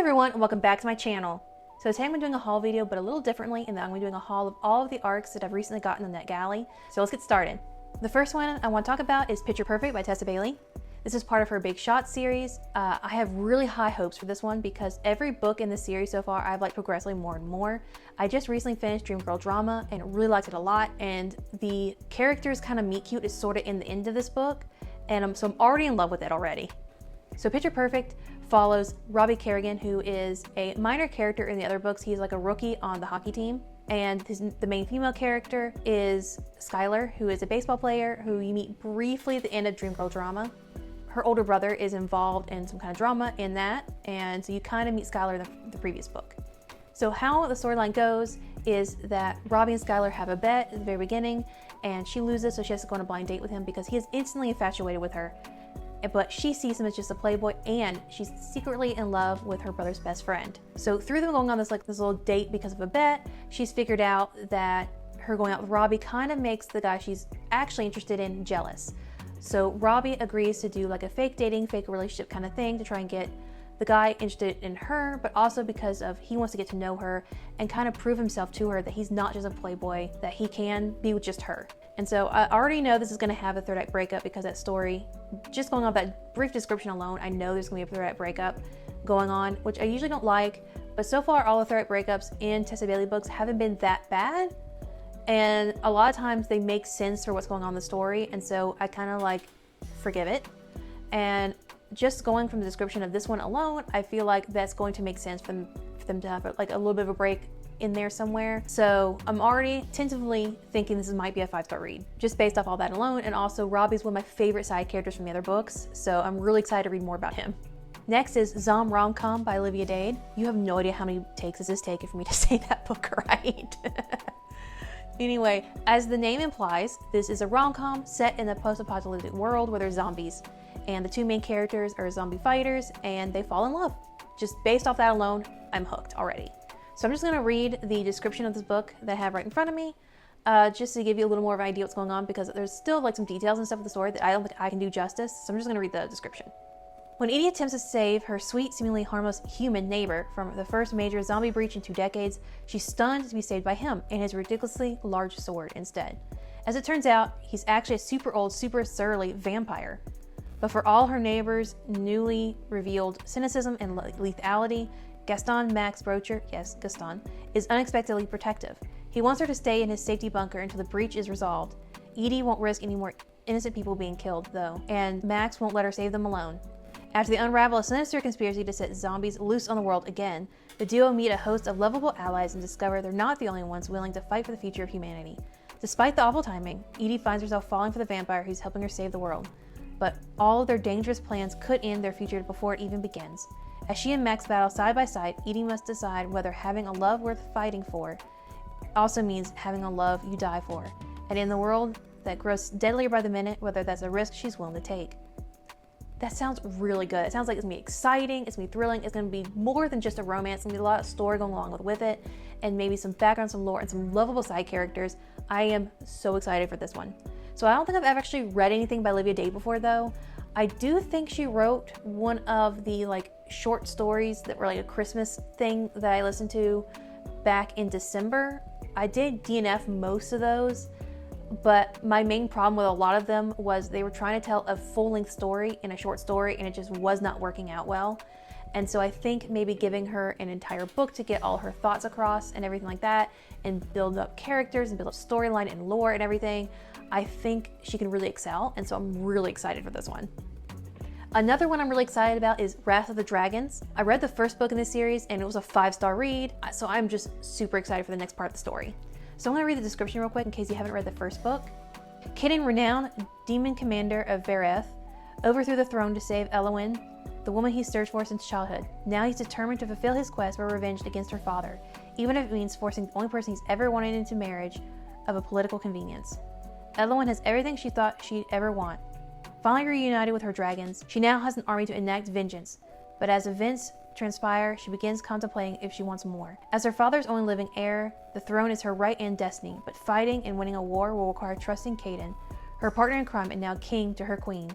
everyone, and welcome back to my channel. So today I'm going to be doing a haul video, but a little differently in that I'm going to be doing a haul of all of the arcs that I've recently gotten in the NetGalley. So let's get started. The first one I want to talk about is Picture Perfect by Tessa. This is part of her Big Shot series. I have really high hopes for this one because every book in this series so far I've liked progressively more and more. I just recently finished Dream Girl Drama and really liked it a lot, and the characters kind of meet cute is sort of in the end of this book, and so I'm already in love with it already. So Picture Perfect follows Robbie Kerrigan, who is a minor character in the other books. He's like a rookie on the hockey team. And the main female character is Skylar, who is a baseball player who you meet briefly at the end of Dream Girl Drama. Her older brother is involved in some kind of drama in that, and so you kind of meet Skylar in the previous book. So how the storyline goes is that Robbie and Skylar have a bet at the very beginning, and she loses, so she has to go on a blind date with him because he is instantly infatuated with her. But she sees him as just a playboy, and she's secretly in love with her brother's best friend. So through them going on this little date because of a bet, she's figured out that her going out with Robbie kind of makes the guy she's actually interested in jealous. So Robbie agrees to do like a fake dating, fake relationship kind of thing to try and get the guy interested in her, but also because of he wants to get to know her and kind of prove himself to her that he's not just a playboy, that he can be with just her. And so I already know this is going to have a third act breakup because that story, just going off that brief description alone, I know there's going to be a third act breakup going on, which I usually don't like, but so far all the third act breakups in Tessa Bailey books haven't been that bad, and a lot of times they make sense for what's going on in the story, and so I kind of like forgive it. And just going from the description of this one alone, I feel like that's going to make sense for them to have like a little bit of a break in there somewhere. So I'm already tentatively thinking this might be a 5-star read, just based off all that alone. And also Robbie's one of my favorite side characters from the other books, so I'm really excited to read more about him. Next is ZomRomCom by Olivia Dade. You have no idea how many takes this has taken for me to say that book right. Anyway, as the name implies, this is a rom-com set in a post-apocalyptic world where there's zombies, and the two main characters are zombie fighters and they fall in love. Just based off that alone, I'm hooked already. So I'm just going to read the description of this book that I have right in front of me, just to give you a little more of an idea what's going on, because there's still like some details and stuff of the story that I don't think I can do justice. So I'm just going to read the description. When Edie attempts to save her sweet, seemingly harmless human neighbor from the first major zombie breach in 2 decades, she's stunned to be saved by him and his ridiculously large sword instead. As it turns out, he's actually a super old, super surly vampire. But for all her neighbor's newly revealed cynicism and lethality, Gaston Max Brocher, yes, Gaston, is unexpectedly protective. He wants her to stay in his safety bunker until the breach is resolved. Edie won't risk any more innocent people being killed, though, and Max won't let her save them alone. After they unravel a sinister conspiracy to set zombies loose on the world again, the duo meet a host of lovable allies and discover they're not the only ones willing to fight for the future of humanity. Despite the awful timing, Edie finds herself falling for the vampire who's helping her save the world. But all of their dangerous plans could end their future before it even begins. As she and Max battle side by side, Edie must decide whether having a love worth fighting for also means having a love you die for. And in the world that grows deadlier by the minute, whether that's a risk she's willing to take. That sounds really good. It sounds like it's gonna be exciting, it's gonna be thrilling, it's gonna be more than just a romance, it's gonna be a lot of story going along with it, and maybe some background, some lore, and some lovable side characters. I am so excited for this one. So I don't think I've ever actually read anything by Olivia Dade before, though. I do think she wrote one of the like short stories that were like a Christmas thing that I listened to back in December. I did DNF most of those, but my main problem with a lot of them was they were trying to tell a full-length story in a short story, and it just was not working out well. And so I think maybe giving her an entire book to get all her thoughts across and everything like that, and build up characters and build up storyline and lore and everything, I think she can really excel, and so I'm really excited for this one. Another one I'm really excited about is Wrath of the Dragons. I read the first book in this series and it was a 5-star read, so I'm just super excited for the next part of the story. So I'm going to read the description real quick in case you haven't read the first book. Kidding renowned demon commander of Vereth overthrew the throne to save Elwyn, the woman he searched for since childhood. Now he's determined to fulfill his quest for revenge against her father, even if it means forcing the only person he's ever wanted into marriage of a political convenience. Elwyn has everything she thought she'd ever want. Finally reunited with her dragons, she now has an army to enact vengeance, but as events transpire, she begins contemplating if she wants more. As her father's only living heir, the throne is her right and destiny, but fighting and winning a war will require trusting Caden, her partner in crime and now king to her queen.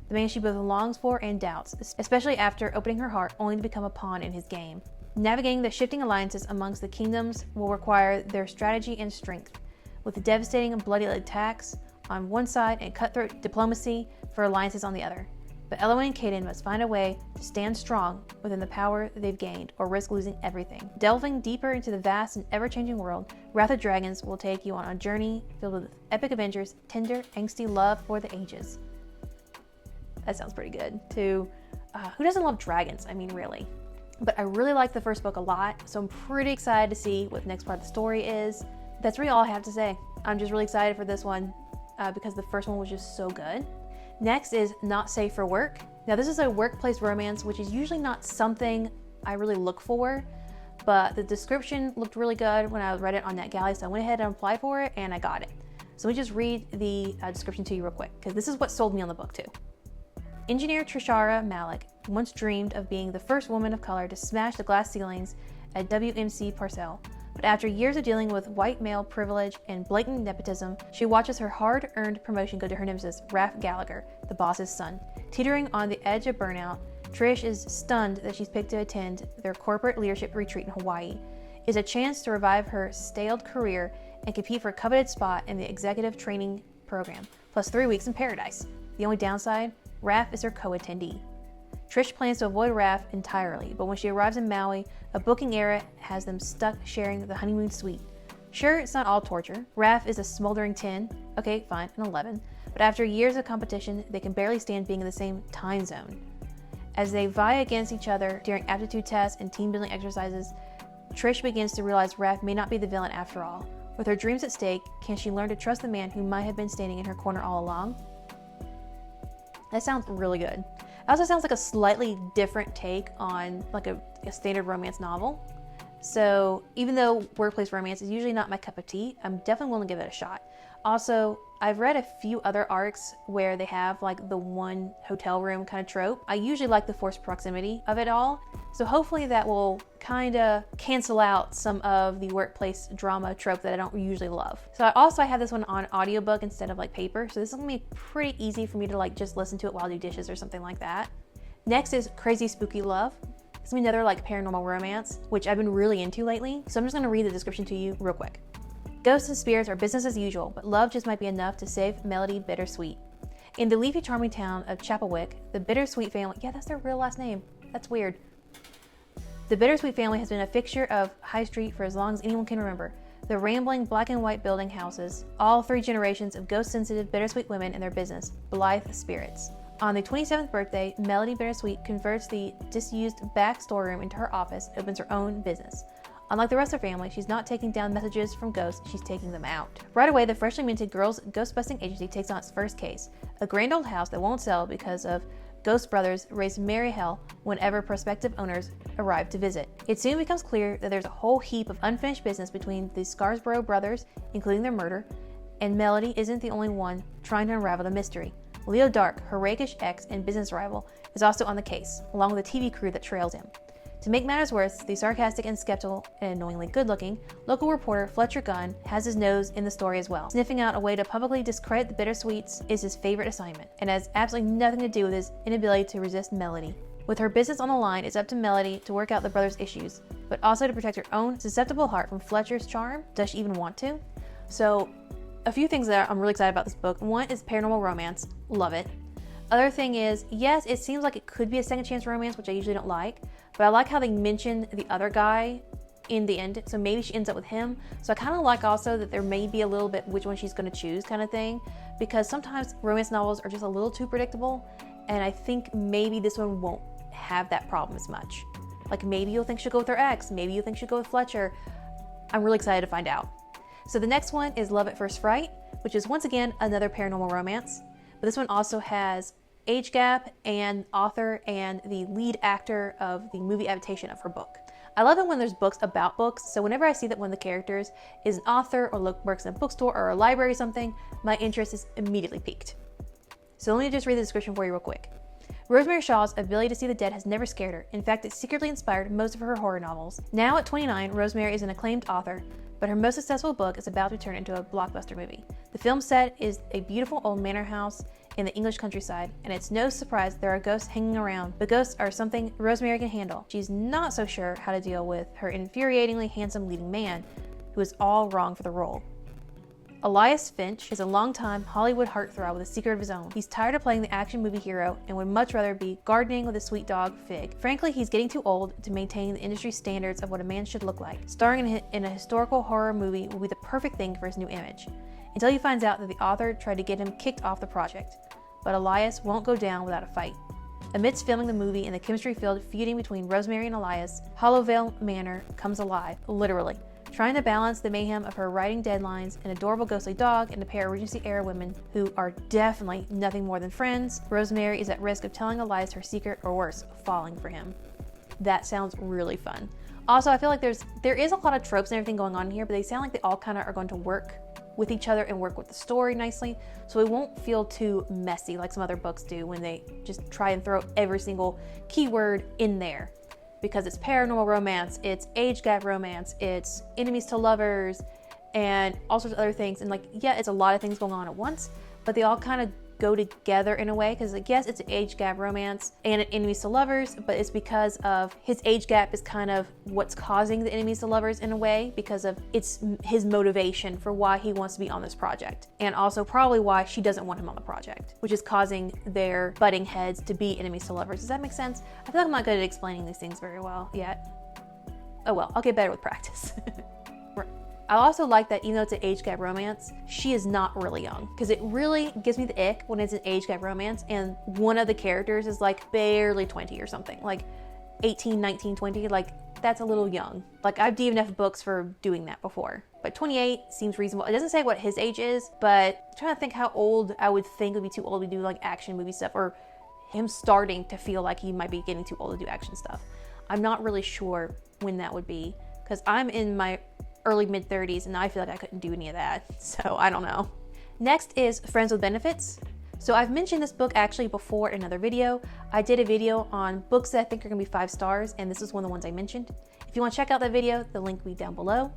the man she both longs for and doubts, especially after opening her heart only to become a pawn in his game. Navigating the shifting alliances amongst the kingdoms will require their strategy and strength, with the devastating and bloody attacks on one side and cutthroat diplomacy for alliances on the other. But Elowen and Kaden must find a way to stand strong within the power they've gained or risk losing everything. Delving deeper into the vast and ever-changing world, Wrath of Dragons will take you on a journey filled with epic adventures, tender, angsty love for the ages. That sounds pretty good. Who doesn't love dragons? I mean, really. But I really like the first book a lot, so I'm pretty excited to see what the next part of the story is. That's really all I have to say. I'm just really excited for this one because the first one was just so good. Next is Not Safe for Work. Now this is a workplace romance, which is usually not something I really look for, but the description looked really good when I read it on NetGalley, so I went ahead and applied for it and I got it. So let me just read the description to you real quick, because this is what sold me on the book too. Engineer Trishara Malik once dreamed of being the first woman of color to smash the glass ceilings at WMC Parcel. But after years of dealing with white male privilege and blatant nepotism, she watches her hard-earned promotion go to her nemesis, Raph Gallagher, the boss's son. Teetering on the edge of burnout, Trish is stunned that she's picked to attend their corporate leadership retreat in Hawaii. It's a chance to revive her staled career and compete for a coveted spot in the executive training program, plus 3 weeks in paradise. The only downside, Raph is her co-attendee. Trish plans to avoid Raph entirely, but when she arrives in Maui, a booking error has them stuck sharing the honeymoon suite. Sure, it's not all torture. Raph is a smoldering 10, okay, fine, an 11, but after years of competition, they can barely stand being in the same time zone. As they vie against each other during aptitude tests and team building exercises, Trish begins to realize Raph may not be the villain after all. With her dreams at stake, can she learn to trust the man who might have been standing in her corner all along? That sounds really good. It also sounds like a slightly different take on like a standard romance novel. So even though workplace romance is usually not my cup of tea, I'm definitely willing to give it a shot. Also, I've read a few other arcs where they have like the one hotel room kind of trope. I usually like the forced proximity of it all. So hopefully that will kind of cancel out some of the workplace drama trope that I don't usually love. So I have this one on audiobook instead of like paper. So this is gonna be pretty easy for me to like just listen to it while I do dishes or something like that. Next is Crazy Spooky Love. It's gonna be another like paranormal romance, which I've been really into lately. So I'm just gonna read the description to you real quick. Ghosts and spirits are business as usual, but love just might be enough to save Melody Bittersweet. In the leafy, charming town of Chapelwick, the Bittersweet family, yeah, that's their real last name. That's weird. The Bittersweet family has been a fixture of High Street for as long as anyone can remember. The rambling black and white building houses all 3 generations of ghost-sensitive bittersweet women in their business, blithe spirits. On the 27th birthday, Melody Bittersweet converts the disused back storeroom into her office and opens her own business. Unlike the rest of her family, she's not taking down messages from ghosts, she's taking them out. Right away, the freshly minted Girls Ghost-Busting Agency takes on its first case, a grand old house that won't sell because of Ghost Brothers raise merry hell whenever prospective owners arrive to visit. It soon becomes clear that there's a whole heap of unfinished business between the Scarsborough brothers, including their murder, and Melody isn't the only one trying to unravel the mystery. Leo Dark, her rakish ex and business rival, is also on the case, along with a TV crew that trails him. To make matters worse, the sarcastic and skeptical and annoyingly good-looking local reporter Fletcher Gunn has his nose in the story as well. Sniffing out a way to publicly discredit the Bittersweets is his favorite assignment, and has absolutely nothing to do with his inability to resist Melody. With her business on the line, it's up to Melody to work out the brothers' issues, but also to protect her own susceptible heart from Fletcher's charm. Does she even want to? So, a few things that I'm really excited about this book. One is paranormal romance. Love it. Other thing is, yes, it seems like it could be a second chance romance, which I usually don't like, but I like how they mention the other guy in the end, so maybe she ends up with him. So I kind of like also that there may be a little bit which one she's going to choose kind of thing, because sometimes romance novels are just a little too predictable, and I think maybe this one won't have that problem as much. Like maybe you'll think she'll go with her ex, maybe you think she'll go with Fletcher. I'm really excited to find out. So the next one is Love at First Fright, which is once again another paranormal romance, but this one also has age gap and author and the lead actor of the movie adaptation of her book. I love it when there's books about books, so whenever I see that one of the characters is an author or works in a bookstore or a library or something, my interest is immediately piqued. So let me just read the description for you real quick. Rosemary Shaw's ability to see the dead has never scared her. In fact, it secretly inspired most of her horror novels. Now at 29, Rosemary is an acclaimed author, but her most successful book is about to turn into a blockbuster movie. The film set is a beautiful old manor house in the English countryside, and it's no surprise there are ghosts hanging around, but ghosts are something Rosemary can handle. She's not so sure how to deal with her infuriatingly handsome leading man, who is all wrong for the role. Elias Finch is a longtime Hollywood heartthrob with a secret of his own. He's tired of playing the action movie hero and would much rather be gardening with his sweet dog, Fig. Frankly, he's getting too old to maintain the industry standards of what a man should look like. Starring in a historical horror movie will be the perfect thing for his new image, until he finds out that the author tried to get him kicked off the project. But Elias won't go down without a fight. Amidst filming the movie and the chemistry-filled feuding between Rosemary and Elias, Hollowvale Manor comes alive, literally. Trying to balance the mayhem of her writing deadlines, an adorable ghostly dog, and a pair of Regency-era women who are definitely nothing more than friends, Rosemary is at risk of telling Elias her secret, or worse, falling for him. That sounds really fun. Also, I feel like there is a lot of tropes and everything going on here, but they sound like they all kind of are going to work with each other and work with the story nicely, so it won't feel too messy like some other books do when they just try and throw every single keyword in there. Because it's paranormal romance, it's age gap romance, it's enemies to lovers, and all sorts of other things. And like, yeah, it's a lot of things going on at once, but they all kind of go together in a way, because like, yes, it's an age gap romance and an enemies to lovers, but it's because of his age gap is kind of what's causing the enemies to lovers in a way, because of it's his motivation for why he wants to be on this project, and also probably why she doesn't want him on the project, which is causing their butting heads to be enemies to lovers. Does that make sense? I feel like I'm not good at explaining these things very well yet. Oh well, I'll get better with practice. I also like that even though it's an age gap romance, she is not really young, because it really gives me the ick when it's an age gap romance and one of the characters is like barely 20 or something, like 18, 19, 20, like that's a little young. Like I've DNF books for doing that before, but 28 seems reasonable. It doesn't say what his age is, but I'm trying to think how old I would think would be too old to do like action movie stuff, or him starting to feel like he might be getting too old to do action stuff. I'm not really sure when that would be, because I'm in my early mid-30s and I feel like I couldn't do any of that, so I don't know. Next is Friends with Benefits. So I've mentioned this book actually before in another video. I did a video on books that I think are gonna be 5 stars, and this is one of the ones I mentioned. If you want to check out that video, the link will be down below.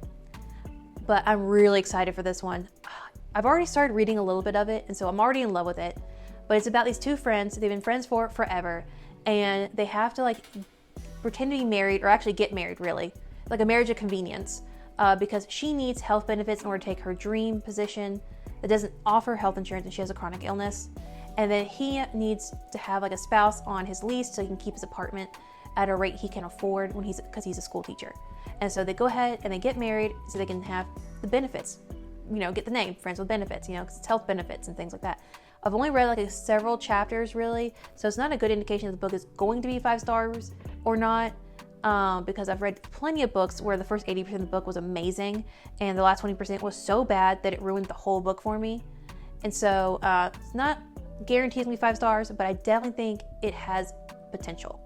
But I'm really excited for this one. I've already started reading a little bit of it, and so I'm already in love with it. But it's about these 2 friends. They've been friends for forever, and they have to like pretend to be married, or actually get married really, like a marriage of convenience. Because she needs health benefits in order to take her dream position that doesn't offer health insurance, and she has a chronic illness. And then he needs to have like a spouse on his lease so he can keep his apartment at a rate he can afford because he's a school teacher. And so they go ahead and they get married so they can have the benefits, you know, get the name Friends with Benefits, you know, because it's health benefits and things like that. I've only read like several chapters really, so it's not a good indication that the book is going to be 5 stars or not. Because I've read plenty of books where the first 80% of the book was amazing and the last 20% was so bad that it ruined the whole book for me. And so it's not guaranteed to be 5 stars, but I definitely think it has potential.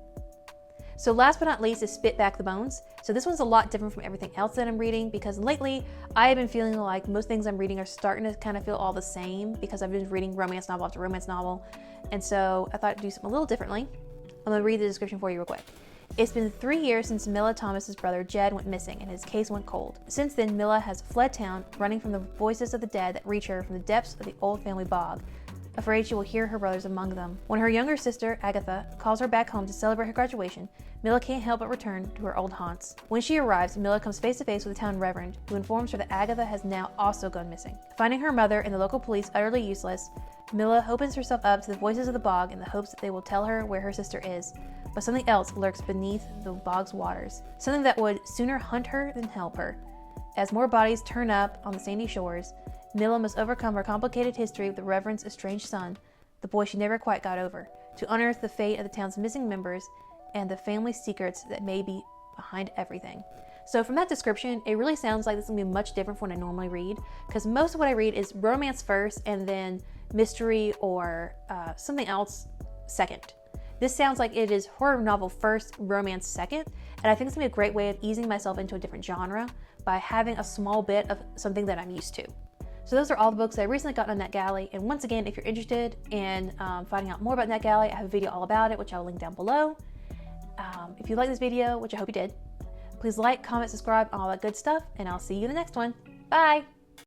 So last but not least is Spit Back the Bones. So this one's a lot different from everything else that I'm reading, because lately I have been feeling like most things I'm reading are starting to kind of feel all the same, because I've been reading romance novel after romance novel. And so I thought I'd do something a little differently. I'm gonna read the description for you real quick. It's been 3 years since Milla Thomas's brother Jed went missing and his case went cold. Since then, Milla has fled town, running from the voices of the dead that reach her from the depths of the old family bog, afraid she will hear her brothers among them. When her younger sister, Agatha, calls her back home to celebrate her graduation, Milla can't help but return to her old haunts. When she arrives, Milla comes face to face with the town reverend, who informs her that Agatha has now also gone missing. Finding her mother and the local police utterly useless, Milla opens herself up to the voices of the bog in the hopes that they will tell her where her sister is. But something else lurks beneath the bog's waters, something that would sooner hunt her than help her. As more bodies turn up on the sandy shores, Milla must overcome her complicated history with the Reverend's estranged son, the boy she never quite got over, to unearth the fate of the town's missing members and the family secrets that may be behind everything. So from that description, it really sounds like this is going to be much different from what I normally read, because most of what I read is romance first and then mystery or something else second. This sounds like it is horror novel first, romance second, and I think it's going to be a great way of easing myself into a different genre by having a small bit of something that I'm used to. So those are all the books that I recently got on NetGalley, and once again, if you're interested in finding out more about NetGalley, I have a video all about it, which I'll link down below. If you like this video, which I hope you did, please like, comment, subscribe, all that good stuff, and I'll see you in the next one. Bye!